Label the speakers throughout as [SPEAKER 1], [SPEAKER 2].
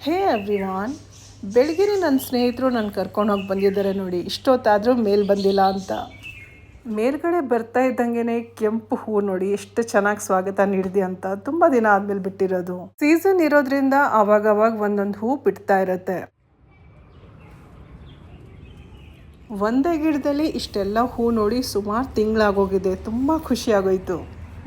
[SPEAKER 1] ಹೇ everyone, ಬೆಳಗ್ಗೆನೇ ನನ್ನ ಸ್ನೇಹಿತರು ನನ್ನ ಕರ್ಕೊಂಡೋಗಿ ಬಂದಿದ್ದಾರೆ ನೋಡಿ. ಇಷ್ಟೊತ್ತಾದರೂ ಮೇಲ್ ಬಂದಿಲ್ಲ ಅಂತ. ಮೇಲ್ಗಡೆ ಬರ್ತಾ ಇದ್ದಂಗೆ ಕೆಂಪು ಹೂ ನೋಡಿ ಎಷ್ಟು ಚೆನ್ನಾಗಿ ಸ್ವಾಗತ ನೀಡಿದೆ ಅಂತ. ತುಂಬ ದಿನ ಆದಮೇಲೆ ಬಿಟ್ಟಿರೋದು. ಸೀಸನ್ ಇರೋದ್ರಿಂದ ಅವಾಗವಾಗ ಒಂದೊಂದು ಹೂ ಬಿಡ್ತಾ ಇರುತ್ತೆ. ಒಂದೇ ಗಿಡದಲ್ಲಿ ಇಷ್ಟೆಲ್ಲ ಹೂ ನೋಡಿ ಸುಮಾರು ತಿಂಗಳಾಗೋಗಿದೆ. ತುಂಬ ಖುಷಿಯಾಗೋಯ್ತು.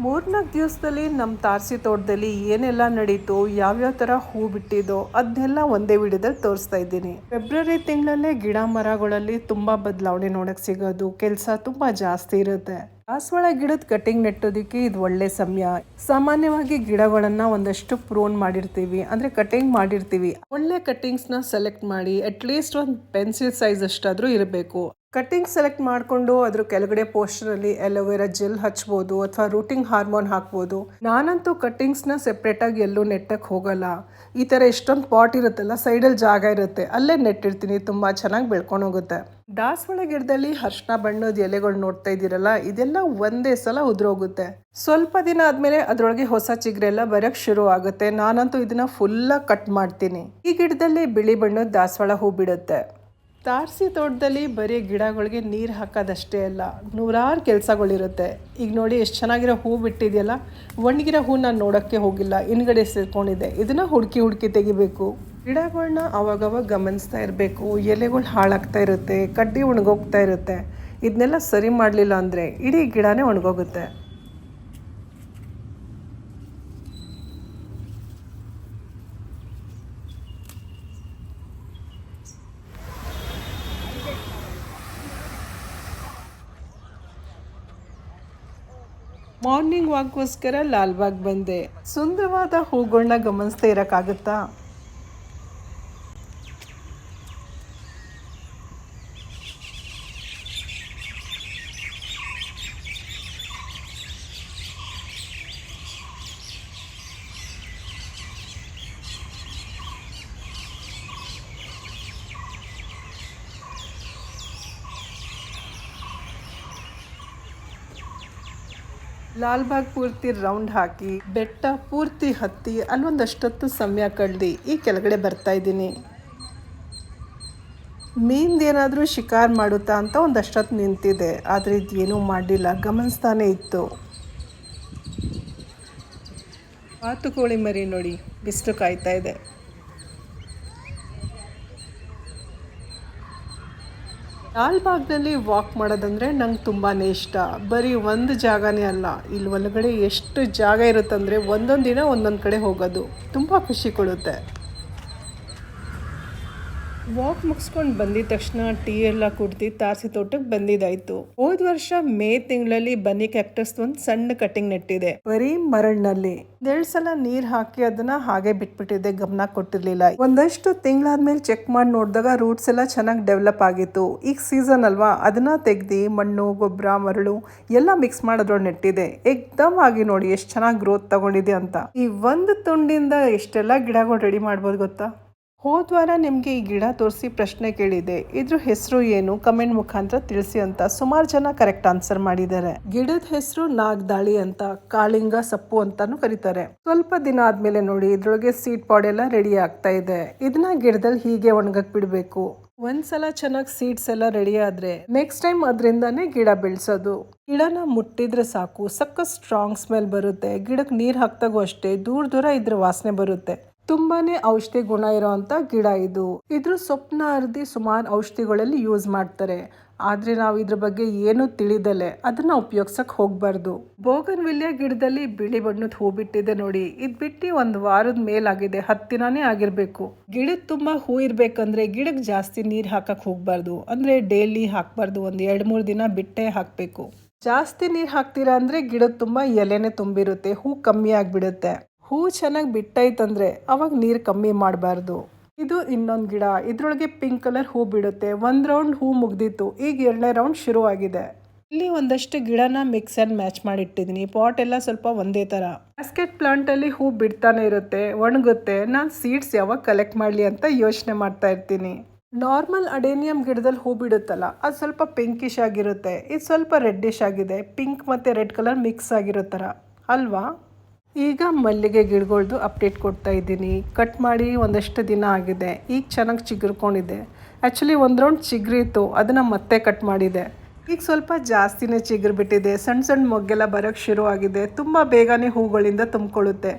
[SPEAKER 1] 3-4 ದಿವಸದಲ್ಲಿ ನಮ್ಮ ತಾರಸಿ ತೋಟದಲ್ಲಿ ಏನೆಲ್ಲ ನಡೀತು, ಯಾವ್ಯಾವ ಥರ ಹೂ ಬಿಟ್ಟಿದೋ ಅದನ್ನೆಲ್ಲ ಒಂದೇ ವಿಡಿಯೋದಲ್ಲಿ ತೋರಿಸ್ತಾ ಇದ್ದೀನಿ. ಫೆಬ್ರವರಿ ತಿಂಗಳಲ್ಲೇ ಗಿಡ ಮರಗಳಲ್ಲಿ ತುಂಬ ಬದಲಾವಣೆ ನೋಡಕ್ಕೆ ಸಿಗೋದು, ಕೆಲಸ ತುಂಬ ಜಾಸ್ತಿ ಇರುತ್ತೆ. ದಾಸವಾಳ ಗಿಡದ ಕಟಿಂಗ್ ನೆಟ್ಟೋದಕ್ಕೆ ಇದು ಒಳ್ಳೆ ಸಮಯ. ಸಾಮಾನ್ಯವಾಗಿ ಗಿಡಗಳನ್ನ ಒಂದಷ್ಟು ಪ್ರೂನ್ ಮಾಡಿರ್ತೀವಿ, ಅಂದ್ರೆ ಕಟಿಂಗ್ ಮಾಡಿರ್ತೀವಿ. ಒಳ್ಳೆ ಕಟಿಂಗ್ಸ್ನ ಸೆಲೆಕ್ಟ್ ಮಾಡಿ ಅಟ್ಲೀಸ್ಟ್ ಒಂದು ಪೆನ್ಸಿಲ್ ಸೈಜ್ ಅಷ್ಟಾದ್ರೂ ಇರಬೇಕು. ಕಟ್ಟಿಂಗ್ ಸೆಲೆಕ್ಟ್ ಮಾಡಿಕೊಂಡು ಅದ್ರ ಕೆಳಗಡೆ ಪೋಸ್ಟರಲ್ಲಿ ಅಲೋವೆರಾ ಜೆಲ್ ಹಚ್ಬೋದು ಅಥವಾ ರೂಟಿಂಗ್ ಹಾರ್ಮೋನ್ ಹಾಕ್ಬೋದು. ನಾನಂತೂ ಕಟ್ಟಿಂಗ್ಸ್ನ ಸೆಪ್ರೇಟಾಗಿ ಎಲ್ಲೂ ನೆಟ್ಟಕ್ಕೆ ಹೋಗಲ್ಲ. ಈ ಥರ ಎಷ್ಟೊಂದು ಪಾಟ್ ಇರುತ್ತಲ್ಲ, ಸೈಡಲ್ಲಿ ಜಾಗ ಇರುತ್ತೆ, ಅಲ್ಲೇ ನೆಟ್ಟಿರ್ತೀನಿ. ತುಂಬ ಚೆನ್ನಾಗಿ ಬೆಳ್ಕೊಂಡು ಹೋಗುತ್ತೆ. ದಾಸವಾಳ ಗಿಡದಲ್ಲಿ ಅರಿಶಿನ ಬಣ್ಣದ ಎಲೆಗಳು ನೋಡ್ತಾ ಇದ್ದೀರಲ್ಲ, ಇದೆಲ್ಲ ಒಂದೇ ಸಲ ಉದುರೋಗುತ್ತೆ. ಸ್ವಲ್ಪ ದಿನ ಆದಮೇಲೆ ಅದರೊಳಗೆ ಹೊಸ ಚಿಗುರೆಲ್ಲ ಬರೋಕ್ಕೆ ಶುರು ಆಗುತ್ತೆ. ನಾನಂತೂ ಇದನ್ನ ಫುಲ್ಲಾಗಿ ಕಟ್ ಮಾಡ್ತೀನಿ. ಈ ಗಿಡದಲ್ಲಿ ಬಿಳಿ ಬಣ್ಣದ ದಾಸವಾಳ ಹೂ ಬಿಡುತ್ತೆ. ತಾರಸಿ ತೋಟದಲ್ಲಿ ಬರೀ ಗಿಡಗಳಿಗೆ ನೀರು ಹಾಕೋದಷ್ಟೇ ಅಲ್ಲ, ನೂರಾರು ಕೆಲಸಗಳಿರುತ್ತೆ. ಈಗ ನೋಡಿ ಎಷ್ಟು ಚೆನ್ನಾಗಿರೋ ಹೂ ಬಿಟ್ಟಿದೆಯಲ್ಲ, ಒಣಗಿರೋ ಹೂ ನಾನು ನೋಡೋಕ್ಕೆ ಹೋಗಿಲ್ಲ, ಹಿಂದ್ಗಡೆ ಸೇರ್ಕೊಂಡಿದೆ. ಇದನ್ನು ಹುಡುಕಿ ತೆಗಿಬೇಕು. ಗಿಡಗಳನ್ನ ಅವಾಗವಾಗ ಗಮನಿಸ್ತಾ ಇರಬೇಕು. ಎಲೆಗಳು ಹಾಳಾಗ್ತಾ ಇರುತ್ತೆ, ಕಡ್ಡಿ ಒಣಗೋಗ್ತಾ ಇರುತ್ತೆ. ಇದನ್ನೆಲ್ಲ ಸರಿ ಮಾಡಲಿಲ್ಲ ಅಂದರೆ ಇಡೀ ಗಿಡನೇ ಒಣಗೋಗುತ್ತೆ. ಮಾರ್ನಿಂಗ್ ವಾಕ್ಗೋಸ್ಕರ ಲಾಲ್ಬಾಗ್ ಬಂದೆ. ಸುಂದರವಾದ ಹೂಗಳನ್ನ ಗಮನಿಸ್ತಾ ಇರೋಕ್ಕಾಗುತ್ತಾ? ಲಾಲ್ಬಾಗ್ ಪೂರ್ತಿ ರೌಂಡ್ ಹಾಕಿ ಬೆಟ್ಟ ಪೂರ್ತಿ ಹತ್ತಿ ಅಲ್ಲೊಂದಷ್ಟೊತ್ತು ಸಮಯ ಕಳೆದು ಈ ಕೆಳಗಡೆ ಬರ್ತಾ ಇದ್ದೀನಿ. ಮೀನ್ದೇನಾದರೂ ಶಿಕಾರ್ ಮಾಡುತ್ತಾ ಅಂತ ಒಂದಷ್ಟೊತ್ತು ನಿಂತಿದೆ, ಆದರೆ ಇದೇನೂ ಮಾಡಲಿಲ್ಲ, ಗಮನಿಸ್ತಾನೆ ಇತ್ತು. ಬಾತುಕೋಳಿ ಮರಿ ನೋಡಿ ಬಿಸಿಲು ಕಾಯ್ತಾ ಇದೆ. ಲಾಲ್ಬಾಗ್ನಲ್ಲಿ ವಾಕ್ ಮಾಡೋದಂದರೆ ನಂಗೆ ತುಂಬಾ ಇಷ್ಟ. ಬರೀ ಒಂದು ಜಾಗನೇ ಅಲ್ಲ, ಇಲ್ಲಿ ಒಳಗಡೆ ಎಷ್ಟು ಜಾಗ ಇರುತ್ತಂದರೆ ಒಂದೊಂದು ದಿನ ಒಂದೊಂದು ಕಡೆ ಹೋಗೋದು ತುಂಬ ಖುಷಿ ಕೊಡುತ್ತೆ. ವಾಕ್ ಮುಗಿಸ್ಕೊಂಡು ಬಂದಿದ ತಕ್ಷಣ ಟೀ ಎಲ್ಲ ಕುಡ್ದು ತಾರಸಿ ತೋಟಕ್ಕೆ ಬಂದಿದ್ದಾಯ್ತು. ಹೋದ ವರ್ಷ ಮೇ ತಿಂಗಳಲ್ಲಿ ಬನ್ನಿ ಕ್ಯಾಕ್ಟಸ್ ಒಂದು ಸಣ್ಣ ಕಟಿಂಗ್ ನೆಟ್ಟಿದೆ, ಬರೀ ಮರಳಿನಲ್ಲಿ. 2 ಸಲ ನೀರ್ ಹಾಕಿ ಅದನ್ನ ಹಾಗೆ ಬಿಟ್ಬಿಟ್ಟಿದೆ, ಗಮನ ಕೊಟ್ಟಿರ್ಲಿಲ್ಲ. ಒಂದಷ್ಟು ತಿಂಗಳಾದ್ಮೇಲೆ ಚೆಕ್ ಮಾಡಿ ನೋಡಿದಾಗ ರೂಟ್ಸ್ ಎಲ್ಲ ಚೆನ್ನಾಗಿ ಡೆವಲಪ್ ಆಗಿತ್ತು. ಈಗ ಸೀಸನ್ ಅಲ್ವಾ, ಅದನ್ನ ತೆಗ್ದು ಮಣ್ಣು, ಗೊಬ್ಬರ, ಮರಳು ಎಲ್ಲ ಮಿಕ್ಸ್ ಮಾಡೋದ್ರೊಳಗೆ ನೆಟ್ಟಿದೆ. ಏಕ್ದಮ್ ಆಗಿ ನೋಡಿ ಎಷ್ಟು ಚೆನ್ನಾಗಿ ಗ್ರೋತ್ ತಗೊಂಡಿದೆ ಅಂತ. ಈ ಒಂದು ತುಂಡಿಂದ ಎಷ್ಟೆಲ್ಲ ಗಿಡಗಳು ರೆಡಿ ಮಾಡ್ಬೋದು ಗೊತ್ತಾ? ಹೋದ್ವಾರ ನಿಮಗೆ ಈ ಗಿಡ ತೋರಿಸಿ ಪ್ರಶ್ನೆ ಕೇಳಿದೆ, ಇದ್ರ ಹೆಸರು ಏನು, ಕಮೆಂಟ್ ಮುಖಾಂತರ ತಿಳಿಸಿ ಅಂತ. ಸುಮಾರು ಜನ ಕರೆಕ್ಟ್ ಆನ್ಸರ್ ಮಾಡಿದ್ದಾರೆ. ಗಿಡದ ಹೆಸರು ನಾಗದಾಳಿ ಅಂತ, ಕಾಳಿಂಗ ಸೊಪ್ಪು ಅಂತಾನು ಕರೀತಾರೆ. ಸ್ವಲ್ಪ ದಿನ ಆದ್ಮೇಲೆ ನೋಡಿ ಇದ್ರೊಳಗೆ ಸೀಡ್ ಪಾಡ್ ಎಲ್ಲ ರೆಡಿ ಆಗ್ತಾ ಇದೆ. ಇದನ್ನ ಗಿಡದಲ್ಲಿ ಹೀಗೆ ಒಣಗಕ್ ಬಿಡ್ಬೇಕು. ಒಂದ್ಸಲ ಚೆನ್ನಾಗಿ ಸೀಡ್ಸ್ ಎಲ್ಲ ರೆಡಿ ಆದ್ರೆ ನೆಕ್ಸ್ಟ್ ಟೈಮ್ ಅದರಿಂದಾನೇ ಗಿಡ ಬೆಳೆಸೋದು. ಗಿಡನ ಮುಟ್ಟಿದ್ರೆ ಸಾಕು, ಸಕ್ಕ ಸ್ಟ್ರಾಂಗ್ ಸ್ಮೆಲ್ ಬರುತ್ತೆ. ಗಿಡಕ್ಕೆ ನೀರ್ ಹಾಕ್ದಾಗೂ ಅಷ್ಟೇ, ದೂರ ಇದ್ರ ವಾಸನೆ ಬರುತ್ತೆ. ತುಂಬಾನೇ ಔಷಧಿ ಗುಣ ಇರೋಂಥ ಗಿಡ ಇದು. ಇದ್ರ ಸೊಪ್ಪನ್ನ ಅರ್ದಿ ಸುಮಾರು ಔಷಧಿಗಳಲ್ಲಿ ಯೂಸ್ ಮಾಡ್ತಾರೆ. ಆದ್ರೆ ನಾವು ಇದ್ರ ಬಗ್ಗೆ ಏನು ತಿಳಿದಲೆ ಅದನ್ನ ಉಪಯೋಗಿಸಕ್ ಹೋಗ್ಬಾರ್ದು. ಬೋಗನ್ವಿಲಿಯಾ ಗಿಡದಲ್ಲಿ ಬಿಳಿ ಬಣ್ಣದ ಹೂ ಬಿಟ್ಟಿದೆ ನೋಡಿ. ಇದ್ ಬಿಟ್ಟು 1 ವಾರದ ಮೇಲಾಗಿದೆ, 10 ದಿನಾನೇ ಆಗಿರ್ಬೇಕು. ಗಿಡದ ತುಂಬಾ ಹೂ ಇರ್ಬೇಕಂದ್ರೆ ಗಿಡಕ್ಕೆ ಜಾಸ್ತಿ ನೀರ್ ಹಾಕಕ್ ಹೋಗ್ಬಾರ್ದು. ಅಂದ್ರೆ ಡೈಲಿ ಹಾಕ್ಬಾರ್ದು, 1-2-3 ದಿನ ಬಿಟ್ಟೆ ಹಾಕ್ಬೇಕು. ಜಾಸ್ತಿ ನೀರ್ ಹಾಕ್ತೀರಾ ಅಂದ್ರೆ ಗಿಡದ ತುಂಬಾ ಎಲೆನೆ ತುಂಬಿರುತ್ತೆ, ಹೂ ಕಮ್ಮಿ ಆಗ್ಬಿಡುತ್ತೆ. ಹೂ ಚೆನ್ನಾಗಿ ಬಿಟ್ಟೈತಂದ್ರೆ ಅವಾಗ ನೀರು ಕಮ್ಮಿ ಮಾಡಬಾರ್ದು. ಇದು ಇನ್ನೊಂದು ಗಿಡ, ಇದ್ರೊಳಗೆ ಪಿಂಕ್ ಕಲರ್ ಹೂ ಬಿಡುತ್ತೆ. 1 ರೌಂಡ್ ಹೂ ಮುಗ್ದಿತ್ತು, ಈಗ 2ನೇ ರೌಂಡ್ ಶುರು ಆಗಿದೆ. ಇಲ್ಲಿ ಒಂದಷ್ಟು ಗಿಡನ ಮಿಕ್ಸ್ ಆ್ಯಂಡ್ ಮ್ಯಾಚ್ ಮಾಡಿಟ್ಟಿದ್ದೀನಿ. ಪಾಟ್ ಎಲ್ಲ ಸ್ವಲ್ಪ ಒಂದೇ ಥರ. ಬಾಸ್ಕೆಟ್ ಪ್ಲಾಂಟಲ್ಲಿ ಹೂ ಬಿಡ್ತಾನೆ ಇರುತ್ತೆ, ಒಣಗುತ್ತೆ. ನಾನು ಸೀಡ್ಸ್ ಯಾವಾಗ ಕಲೆಕ್ಟ್ ಮಾಡಲಿ ಅಂತ ಯೋಚನೆ ಮಾಡ್ತಾ ಇರ್ತೀನಿ. ನಾರ್ಮಲ್ ಅಡೇನಿಯಂ ಗಿಡದಲ್ಲಿ ಹೂ ಬಿಡುತ್ತಲ್ಲ, ಅದು ಸ್ವಲ್ಪ ಪಿಂಕಿಶ್ ಆಗಿರುತ್ತೆ. ಇದು ಸ್ವಲ್ಪ ರೆಡ್ಡಿಶ್ ಆಗಿದೆ, ಪಿಂಕ್ ಮತ್ತು ರೆಡ್ ಕಲರ್ ಮಿಕ್ಸ್ ಆಗಿರೋ ಥರ ಅಲ್ವಾ? ಈಗ ಮಲ್ಲಿಗೆ ಗಿಡಗಳ್ದು ಅಪ್ಡೇಟ್ ಕೊಡ್ತಾ ಇದ್ದೀನಿ. ಕಟ್ ಮಾಡಿ ಒಂದಷ್ಟು ದಿನ ಆಗಿದೆ. ಈಗ ಚೆನ್ನಾಗಿ ಚಿಗುರ್ಕೊಂಡಿದೆ. ಆ್ಯಕ್ಚುಲಿ ಒಂದು ರೌಂಡ್ ಚಿಗುರಿತ್ತು, ಅದನ್ನು ಮತ್ತೆ ಕಟ್ ಮಾಡಿದೆ. ಈಗ ಸ್ವಲ್ಪ ಜಾಸ್ತಿನೇ ಚಿಗುರು ಬಿಟ್ಟಿದೆ. ಸಣ್ಣ ಸಣ್ಣ ಮೊಗ್ಗೆಲ್ಲ ಬರೋಕ್ಕೆ ಶುರುವಾಗಿದೆ. ತುಂಬ ಬೇಗನೆ ಹೂಗಳಿಂದ ತುಂಬಿಕೊಳ್ಳುತ್ತೆ.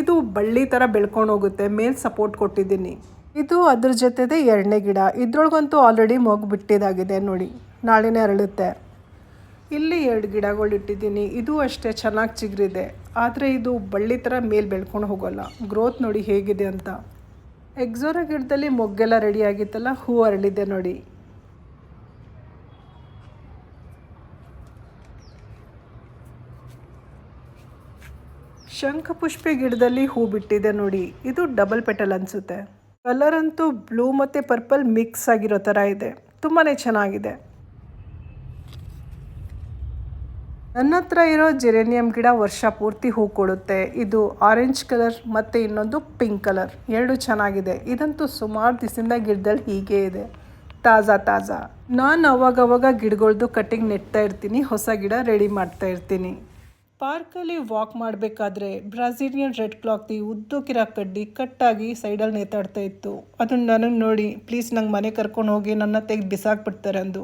[SPEAKER 1] ಇದು ಬಳ್ಳಿ ಥರ ಬೆಳ್ಕೊಂಡು ಹೋಗುತ್ತೆ. ಮೇಲೆ ಸಪೋರ್ಟ್ ಕೊಟ್ಟಿದ್ದೀನಿ. ಇದು ಅದ್ರ ಜೊತೆದೆ ಎರಡನೇ ಗಿಡ. ಇದ್ರೊಳಗಂತೂ ಆಲ್ರೆಡಿ ಮೊಗ್ಗು ಬಿಟ್ಟಿದ್ದಾಗಿದೆ ನೋಡಿ. ನಾಳೆನೇ ಅರಳುತ್ತೆ. ಇಲ್ಲಿ 2 ಗಿಡಗಳು ಇಟ್ಟಿದ್ದೀನಿ. ಇದು ಅಷ್ಟೇ ಚೆನ್ನಾಗಿ ಚಿಗುರಿದೆ. ಆದರೆ ಇದು ಬಳ್ಳಿ ಥರ ಮೇಲೆ ಬೆಳ್ಕೊಂಡು ಹೋಗೋಲ್ಲ. ಗ್ರೋತ್ ನೋಡಿ ಹೇಗಿದೆ ಅಂತ. ಎಕ್ಸೋರಾ ಗಿಡದಲ್ಲಿ ಮೊಗ್ಗೆಲ್ಲ ರೆಡಿ ಆಗಿತ್ತಲ್ಲ, ಹೂ ಅರಳಿದೆ ನೋಡಿ. ಶಂಖಪುಷ್ಪಿ ಗಿಡದಲ್ಲಿ ಹೂ ಬಿಟ್ಟಿದೆ ನೋಡಿ. ಇದು ಡಬಲ್ ಪೆಟಲ್ ಅನಿಸುತ್ತೆ. ಕಲರ್ ಅಂತೂ ಬ್ಲೂ ಮತ್ತು ಪರ್ಪಲ್ ಮಿಕ್ಸ್ ಆಗಿರೋ ಥರ ಇದೆ. ತುಂಬಾ ಚೆನ್ನಾಗಿದೆ. ನನ್ನ ಹತ್ರ ಇರೋ ಜೆರೇನಿಯಂ ಗಿಡ ವರ್ಷ ಪೂರ್ತಿ ಹೂ ಕೊಡುತ್ತೆ. ಇದು ಆರೆಂಜ್ ಕಲರ್ ಮತ್ತು ಇನ್ನೊಂದು ಪಿಂಕ್ ಕಲರ್, ಎರಡು ಚೆನ್ನಾಗಿದೆ. ಇದಂತೂ ಸುಮಾರು ದಿವಸದಿಂದ ಗಿಡದಲ್ಲಿ ಹೀಗೆ ಇದೆ, ತಾಜಾ. ನಾನು ಅವಾಗವಾಗ ಗಿಡಗಳ್ದು ಕಟ್ಟಿಂಗ್ ನೆಡ್ತಾ ಇರ್ತೀನಿ, ಹೊಸ ಗಿಡ ರೆಡಿ ಮಾಡ್ತಾ ಇರ್ತೀನಿ. ಪಾರ್ಕಲ್ಲಿ ವಾಕ್ ಮಾಡಬೇಕಾದ್ರೆ ಬ್ರಾಝಿಲಿಯನ್ ರೆಡ್ ಕ್ಲಾಕ್ದು ಉದ್ದಕ್ಕಿರೋ ಕಡ್ಡಿ ಕಟ್ಟಾಗಿ ಸೈಡಲ್ಲಿ ನೇತಾಡ್ತಾ ಇತ್ತು. ಅದನ್ನು ನನಗೆ ನೋಡಿ ಪ್ಲೀಸ್ ನಂಗೆ ಮನೆ ಕರ್ಕೊಂಡು ಹೋಗಿ ನನ್ನ ತೆಗೆದು ಬಿಸಾಕ್ಬಿಡ್ತಾರೆ ಅಂದು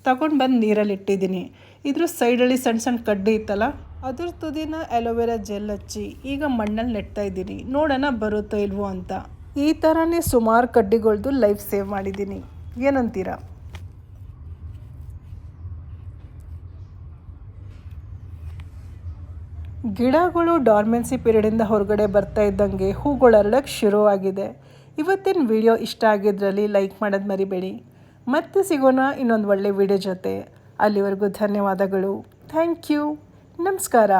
[SPEAKER 1] ತಗೊಂಡು ಬಂದು ನೀರಲ್ಲಿ ಇಟ್ಟಿದ್ದೀನಿ. ಇದ್ರ ಸೈಡಲ್ಲಿ ಸಣ್ಣ ಸಣ್ಣ ಕಡ್ಡಿ ಇತ್ತಲ್ಲ, ಅದ್ರ ತುದಿನ ಅಲೋವೆರಾ ಜೆಲ್ ಹಚ್ಚಿ ಈಗ ಮಣ್ಣಲ್ಲಿ ನೆಡ್ತಾ ಇದ್ದೀನಿ. ನೋಡೋಣ ಬರುತ್ತೋ ಇಲ್ವೋ ಅಂತ. ಈ ಥರನೇ ಸುಮಾರು ಕಡ್ಡಿಗಳ್ದು ಲೈಫ್ ಸೇವ್ ಮಾಡಿದ್ದೀನಿ. ಏನಂತೀರಾ? ಗಿಡಗಳು ಡಾರ್ಮೆನ್ಸಿ ಪೀರಿಯಡಿಂದ ಹೊರಗಡೆ ಬರ್ತಾ ಇದ್ದಂಗೆ ಹೂಗಳು ಅರಳಕ್ಕೆ ಶುರುವಾಗಿದೆ. ಇವತ್ತಿನ ವಿಡಿಯೋ ಇಷ್ಟ ಆಗಿದ್ರಲ್ಲಿ ಲೈಕ್ ಮಾಡೋದು ಮರಿಬೇಡಿ. ಮತ್ತೆ ಸಿಗೋಣ ಇನ್ನೊಂದು ಒಳ್ಳೆ ವಿಡಿಯೋ ಜೊತೆ. ಅಲ್ಲಿವರೆಗೂ ಧನ್ಯವಾದಗಳು. Thank you. ನಮಸ್ಕಾರ.